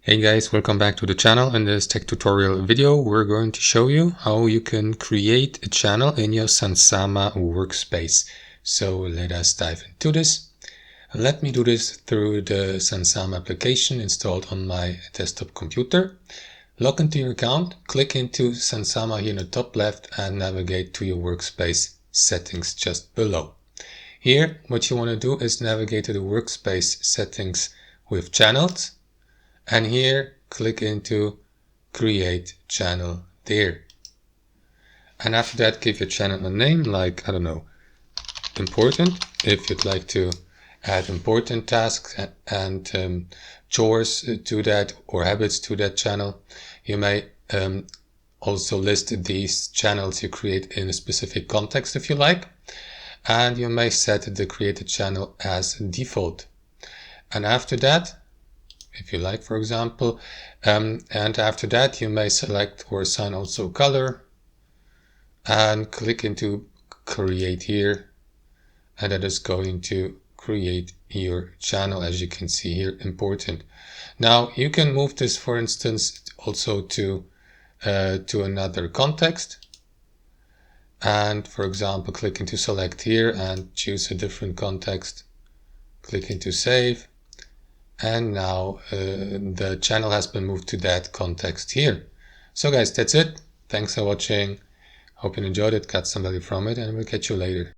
Hey guys, welcome back to the channel. In this tech tutorial video, we're going to show you how you can create a channel in your Sunsama Workspace. So let us dive into this. Let me do this through the Sunsama application installed on my desktop computer. Log into your account, click into Sunsama here in the top left and navigate to your workspace settings just below. Here, what you want to do is navigate to the workspace settings with channels. And here, click into create channel there. And after that, give your channel a name like, I don't know, important. If you'd like to add important tasks and chores to that or habits to that channel, you may also list these channels you create in a specific context if you like. And you may set the created channel as default. And after that, if you like, for example, and after that you may select or assign also color and click into create here, and that is going to create your channel, as you can see here, important. Now you can move this, for instance, also to another context, and for example click into select here and choose a different context, click into save. And now the channel has been moved to that context here. So guys, that's it. Thanks for watching. Hope you enjoyed it, got some value from it, and we'll catch you later.